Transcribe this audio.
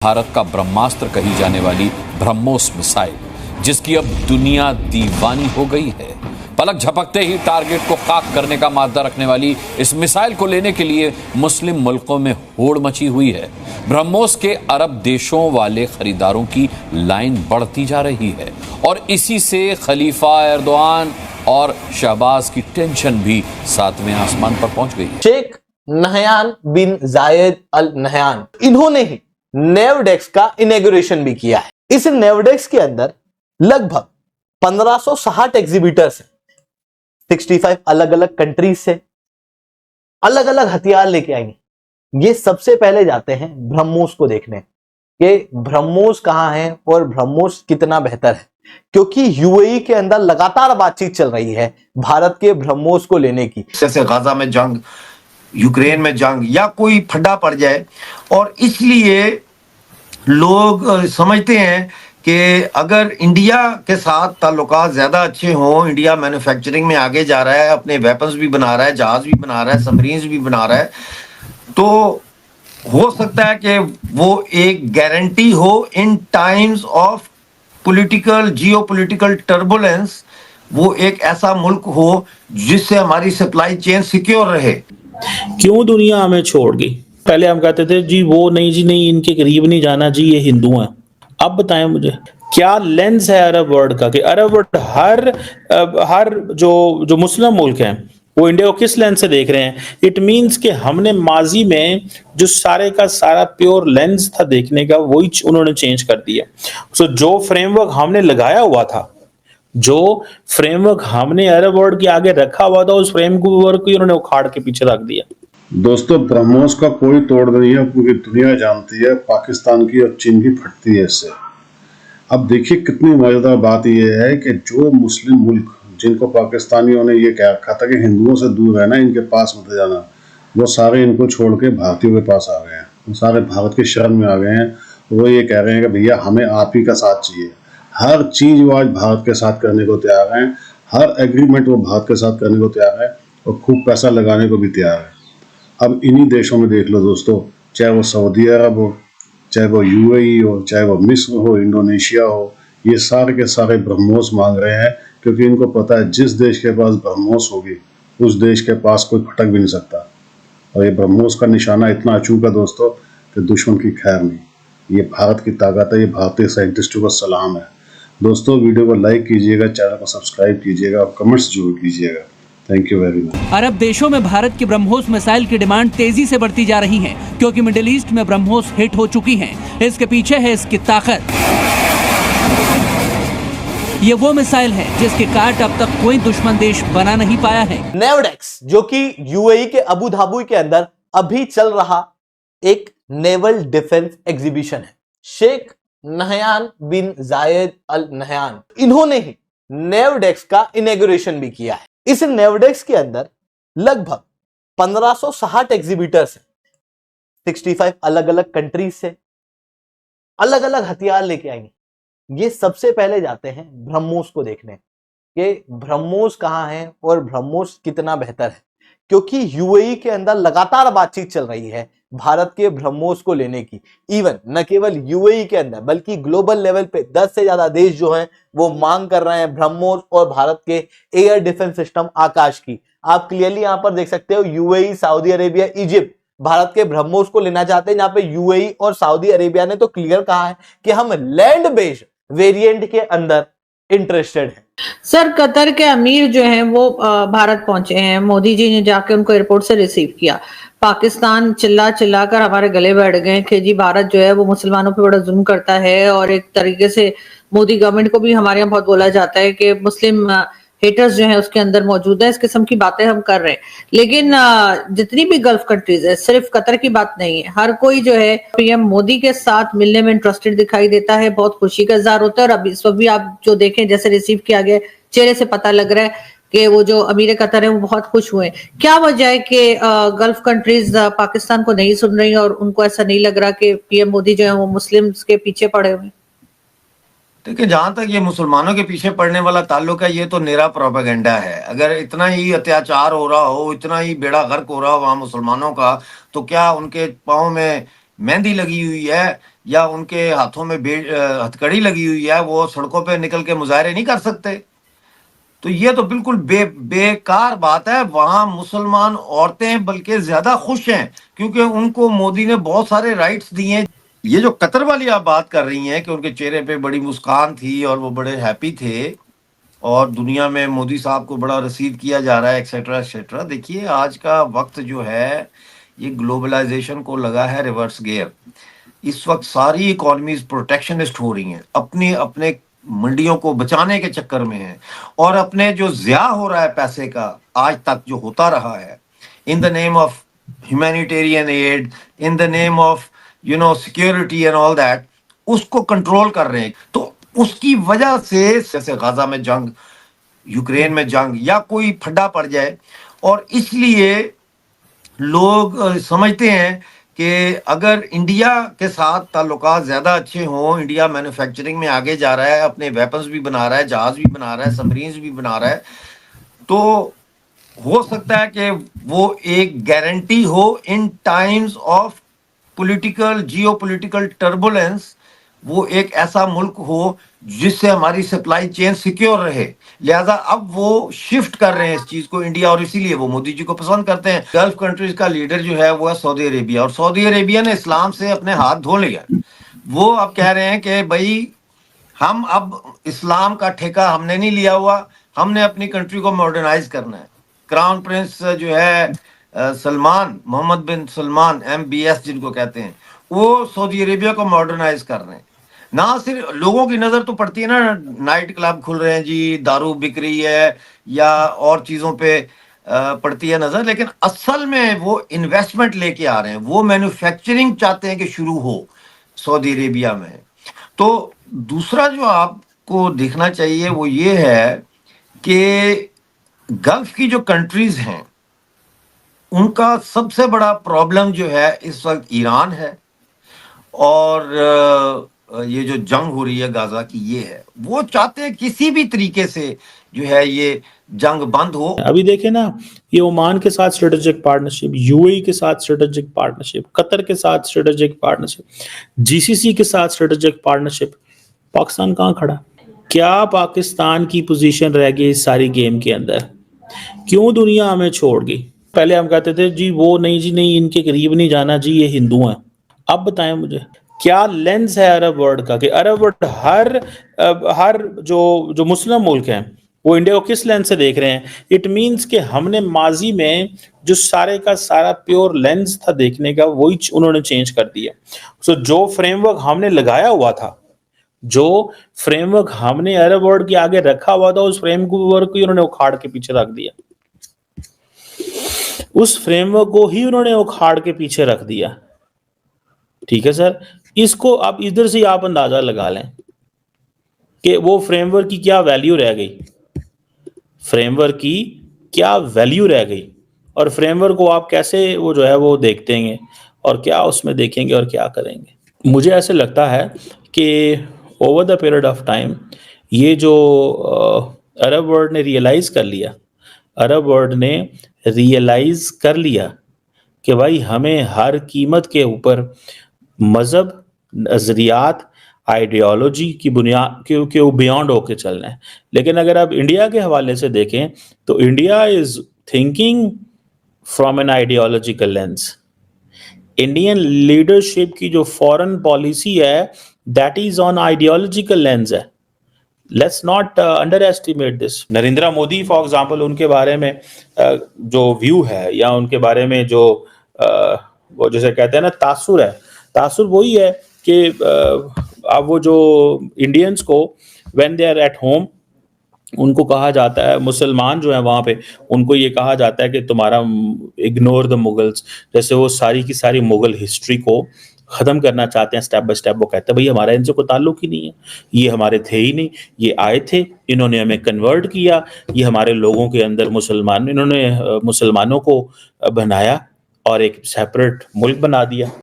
भारत का ब्रह्मास्त्र कही जाने वाली ब्रह्मोस मिसाइल, जिसकी अब दुनिया दीवानी हो गई है। पलक झपकते ही टारगेट को खाक करने का मादा रखने वाली इस मिसाइल को लेने के लिए मुस्लिम मुल्कों में होड़ मची हुई है। ब्रह्मोस के अरब देशों वाले खरीदारों की लाइन बढ़ती जा रही है और इसी से खलीफा एर्दोआन और शहबाज की टेंशन भी सातवें आसमान पर पहुंच गई है। शेख नहयान बिन जायद अल नहयान, इन्होंने ही नेवडेक्स का इनॉग्रेशन भी किया है। इस नेवडेक्स के अंदर लगभग 1560 एग्जीबिटर्स हैं, 65 अलग अलग कंट्रीज से अलग अलग हथियार लेके आएंगे। ये सबसे पहले जाते हैं ब्रह्मोस को देखने कि ब्रह्मोस कहां है और ब्रह्मोस कितना बेहतर है, क्योंकि यूएई के अंदर लगातार बातचीत चल रही है भारत के ब्रह्मोस को लेने की। जैसे गाजा में जंग, यूक्रेन में जंग या कोई फड्डा पड़ जाए, और इसलिए लोग समझते हैं कि अगर इंडिया के साथ ताल्लुकात ज्यादा अच्छे हों, इंडिया मैन्युफैक्चरिंग में आगे जा रहा है, अपने वेपन्स भी बना रहा है, जहाज भी बना रहा है, सबमरीन्स भी बना रहा है, तो हो सकता है कि वो एक गारंटी हो in times of political geopolitical turbulence, वो एक ऐसा मुल्क हो जिससे हमारी सप्लाई चेन सिक्योर रहे। क्यों दुनिया हमें छोड़ गई? पहले हम कहते थे जी वो नहीं जी नहीं, इनके करीब नहीं जाना जी, ये हिंदू हैं। अब बताएं मुझे क्या लेंस है अरब वर्ल्ड का, कि अरब वर्ल्ड हर जो मुस्लिम मुल्क हैं वो इंडिया को किस लेंस से देख रहे हैं? इट मींस कि हमने माजी में जो सारे का सारा प्योर लेंस था देखने का, वही उन्होंने चेंज कर दिया। सो जो फ्रेमवर्क हमने लगाया हुआ था, जो फ्रेमवर्क हमने अरब वर्ल्ड के आगे रखा हुआ था, उस फ्रेमवर्क को उन्होंने उखाड़ के पीछे रख दिया। दोस्तों, ब्रह्मोस का कोई तोड़ नहीं है, पूरी दुनिया जानती है, पाकिस्तान की और चीन की फटती है इससे। अब देखिए कितनी मजेदार बात यह है कि जो मुस्लिम मुल्क जिनको पाकिस्तानियों ने ये कह रखा था कि हिंदुओं से दूर रहना, इनके पास मत जाना, वो सारे इनको छोड़ के भारतीयों के पास आ गए हैं, वो सारे भारत के शरण में आ गए हैं। वो ये कह रहे हैं कि भैया हमें आप ही का साथ चाहिए। हर चीज वो आज भारत के साथ करने को तैयार हैं, हर एग्रीमेंट वो भारत के साथ करने को तैयार है और खूब पैसा लगाने को भी तैयार है। अब इन्हीं देशों में देख लो दोस्तों, चाहे वो सऊदी अरब हो, चाहे वो यूएई हो, चाहे वो मिस्र हो, इंडोनेशिया हो, ये सारे के सारे ब्रह्मोस मांग रहे हैं, क्योंकि इनको पता है जिस देश के पास ब्रह्मोस होगी उस देश के पास कोई फटक भी नहीं सकता। और ये ब्रह्मोस का निशाना इतना अचूक है दोस्तों कि दुश्मन की खैर नहीं। ये भारत की ताकत है, ये भारतीय साइंटिस्टों को सलाम है। दोस्तों, वीडियो को लाइक कीजिएगा, चैनल को सब्सक्राइब कीजिएगा और कमेंट्स जरूर कीजिएगा। Thank you very much. अरब देशों में भारत की ब्रह्मोस मिसाइल की डिमांड तेजी से बढ़ती जा रही है, क्योंकि मिडिल ईस्ट में ब्रह्मोस हिट हो चुकी हैं। इसके पीछे है इसकी ताकत। ये वो मिसाइल है जिसके काट अब तक कोई दुश्मन देश बना नहीं पाया है। नेवडेक्स, जो कि यूएई के अबू धाबी के अंदर अभी चल रहा एक नेवल डिफेंस एग्जीबिशन है। शेख नहयान बिन जायद अल नहयान, इन्होंने ही नेवडेक्स का इनॉग्रेशन भी किया है। इस नेवडेक्स के अंदर लगभग 1560 एग्जीबिटर्स हैं, 65 अलग अलग कंट्रीज से अलग अलग हथियार लेके आएंगे। ये सबसे पहले जाते हैं ब्रह्मोस को देखने कि ब्रह्मोस कहां है और ब्रह्मोस कितना बेहतर है, क्योंकि यूएई के अंदर लगातार बातचीत चल रही है भारत के ब्रह्मोस को लेने की। इवन न केवल यूएई के अंदर बल्कि ग्लोबल लेवल पे 10 से ज्यादा देश जो हैं वो मांग कर रहे हैं ब्रह्मोस और भारत के एयर डिफेंस सिस्टम आकाश की। आप क्लियरली यहां पर देख सकते हो, UAE, Saudi Arabia, Egypt Bharat के ब्रह्मोस को लेना चाहते हैं। यहाँ पे यूएई और सऊदी अरेबिया ने तो क्लियर कहा है कि हम लैंड बेस्ड वेरिएंट के अंदर इंटरेस्टेड है। सर, कतर के अमीर जो हैं वो भारत पहुंचे हैं, मोदी जी ने जाके उनको एयरपोर्ट से रिसीव किया। पाकिस्तान चिल्ला चिल्ला कर हमारे गले बैठ गए कि जी भारत जो है वो मुसलमानों पे बड़ा जुल्म करता है, और एक तरीके से मोदी गवर्नमेंट को भी हमारे यहाँ बहुत बोला जाता है कि मुस्लिम हेटर्स जो है उसके अंदर मौजूद है। इस किस्म की बातें हम कर रहे हैं, लेकिन जितनी भी गल्फ कंट्रीज है, सिर्फ कतर की बात नहीं है, हर कोई जो है पीएम मोदी के साथ मिलने में इंटरेस्टेड दिखाई देता है, बहुत खुशी का इजहार होता है। और अभी इस वक्त भी आप जो देखें, जैसे रिसीव किया गया, चेहरे से पता लग रहा है कि वो जो अमीर कतर है वो बहुत खुश हुए। क्या वजह है कि गल्फ कंट्रीज पाकिस्तान को नहीं सुन रही और उनको ऐसा नहीं लग रहा कि पीएम मोदी जो है वो मुस्लिम्स के पीछे पड़े हुए? देखिए, जहां तक ये मुसलमानों के पीछे पड़ने वाला ताल्लुक है, ये तो निरा प्रोपेगेंडा है। अगर इतना ही अत्याचार हो रहा हो, इतना ही बेड़ा गर्क हो रहा हो वहां मुसलमानों का, तो क्या उनके पाँव में मेहंदी लगी हुई है یا ان کے ہاتھوں میں ہتھکڑی لگی ہوئی ہے وہ سڑکوں پہ نکل کے مظاہرے نہیں کر سکتے. تو یہ تو بالکل بیکار بات ہے. وہاں مسلمان عورتیں بلکہ زیادہ خوش ہیں کیونکہ ان کو مودی نے بہت سارے رائٹس دیے ہیں. یہ جو قطر والی آپ بات کر رہی ہیں کہ ان کے چہرے پہ بڑی مسکان تھی اور وہ بڑے ہیپی تھے اور دنیا میں مودی صاحب کو بڑا رسید کیا جا رہا ہے ایکسیٹرا ایکسیٹرا. دیکھیے آج کا وقت جو ہے یہ گلوبلائزیشن کو لگا ہے ریورس گیئر. اس وقت ساری اکانومیز پروٹیکشنسٹ ہو رہی ہیں، اپنے منڈیوں کو بچانے کے چکر میں ہیں اور اپنے جو ضیاع ہو رہا ہے پیسے کا آج تک جو ہوتا رہا ہے in the name of humanitarian aid, in the name of security and all that, اس کو کنٹرول کر رہے ہیں. تو اس کی وجہ سے جیسے غزہ میں جنگ، یوکرین میں جنگ یا کوئی پھڈا پڑ جائے، اور اس لیے لوگ سمجھتے ہیں کہ اگر انڈیا کے ساتھ تعلقات زیادہ اچھے ہوں، انڈیا مینوفیکچرنگ میں آگے جا رہا ہے، اپنے ویپنز بھی بنا رہا ہے، جہاز بھی بنا رہا ہے، سبمرینز بھی بنا رہا ہے، تو ہو سکتا ہے کہ وہ ایک گارنٹی ہو in times of political geopolitical turbulence, وہ ایک ایسا ملک ہو جس سے ہماری سپلائی چین سیکیور رہے. لہذا اب وہ شفٹ کر رہے ہیں اس چیز کو انڈیا، اور اسی لیے وہ مودی جی کو پسند کرتے ہیں. گلف کنٹریز کا لیڈر جو ہے وہ ہے سعودی عربیہ، اور سعودی عربیہ نے اسلام سے اپنے ہاتھ دھو لیا. وہ اب کہہ رہے ہیں کہ بھائی ہم اب اسلام کا ٹھیکہ ہم نے نہیں لیا ہوا، ہم نے اپنی کنٹری کو ماڈرنائز کرنا ہے. کراؤن پرنس جو ہے سلمان، محمد بن سلمان MBS جن کو کہتے ہیں، وہ سعودی عربیہ کو ماڈرنائز کر رہے ہیں. نہ صرف لوگوں کی نظر تو پڑتی ہے نا، نائٹ کلب کھل رہے ہیں جی، دارو بک رہی ہے یا اور چیزوں پہ پڑتی ہے نظر، لیکن اصل میں وہ انویسٹمنٹ لے کے آ رہے ہیں، وہ مینوفیکچرنگ چاہتے ہیں کہ شروع ہو سعودی عربیہ میں. تو دوسرا جو آپ کو دیکھنا چاہیے وہ یہ ہے کہ گلف کی جو کنٹریز ہیں ان کا سب سے بڑا پرابلم جو ہے اس وقت ایران ہے، اور یہ جو جنگ ہو رہی ہے غزہ کی یہ ہے. وہ چاہتے ہیں کسی بھی طریقے سے جو ہے یہ جنگ بند ہو. ابھی دیکھیں نا، یہ عمان کے ساتھ اسٹریٹجک پارٹنرشپ، UAE کے ساتھ اسٹریٹجک پارٹنرشپ، قطر کے ساتھ اسٹریٹجک پارٹنرشپ، GCC کے ساتھ اسٹریٹجک پارٹنرشپ. پاکستان کہاں کھڑا؟ کیا پاکستان کی پوزیشن رہ گئی اس ساری گیم کے اندر؟ کیوں دنیا ہمیں چھوڑ گئی؟ پہلے ہم کہتے تھے جی وہ نہیں جی نہیں، ان کے قریب نہیں جانا جی، یہ ہندو ہیں. اب بتائیں مجھے کیا لینس ہے عرب ورلڈ کا کہ عرب ورلڈ ہر جو مسلم ملک ہیں وہ انڈیا کو کس لینس سے دیکھ رہے ہیں؟ اٹ مینس کہ ہم نے ماضی میں جو سارے کا سارا پیور لینس تھا دیکھنے کا، وہی انہوں نے چینج کر دیا. سو جو فریم ورک ہم نے لگایا ہوا تھا، جو فریم ورک ہم نے عرب ورلڈ کے آگے رکھا ہوا تھا، اس فریم ورک کو انہوں نے اکھاڑ کے پیچھے رکھ دیا. اس فریم ورک کو ہی انہوں نے اکھاڑ کے پیچھے رکھ دیا. ٹھیک ہے سر، اس کو اب ادھر سے آپ اندازہ لگا لیں کہ وہ فریم ورک کی کیا ویلیو رہ گئی، فریم ورک کی کیا ویلیو رہ گئی، اور فریم ورک کو آپ کیسے وہ جو ہے وہ دیکھتے ہیں اور کیا اس میں دیکھیں گے اور کیا کریں گے. مجھے ایسے لگتا ہے کہ over the period of time یہ جو عرب ورلڈ نے ریئلائز کر لیا، عرب ورلڈ نے ریئلائز کر لیا کہ بھائی ہمیں ہر قیمت کے اوپر مذہب، نظریات، آئیڈیالوجی کی بنیاد کے بیانڈ ہو کے چلنا ہے. لیکن اگر آپ انڈیا کے حوالے سے دیکھیں تو India is thinking from an ideological lens. Indian leadership کی جو فورن پالیسی ہے that is on ideological lens ہے. Let's not underestimate this. Narendra Modi for example, ان کے بارے میں جو ویو ہے یا ان کے بارے میں جو وہ جیسے کہتے ہیں نا تاثر ہے، تاثر وہی ہے کہ اب وہ جو انڈینس کو when they are at home, ان کو کہا جاتا ہے، مسلمان جو ہیں وہاں پہ ان کو یہ کہا جاتا ہے کہ تمہارا اگنور دا مغلس. جیسے وہ ساری کی ساری مغل ہسٹری کو ختم کرنا چاہتے ہیں اسٹیپ بائی اسٹیپ. وہ کہتے ہیں بھائی ہمارا ان سے کوئی تعلق ہی نہیں ہے، یہ ہمارے تھے ہی نہیں، یہ آئے تھے، انہوں نے ہمیں کنورٹ کیا، یہ ہمارے لوگوں کے اندر انہوں نے مسلمانوں کو بنایا اور ایک سیپریٹ ملک بنا دیا.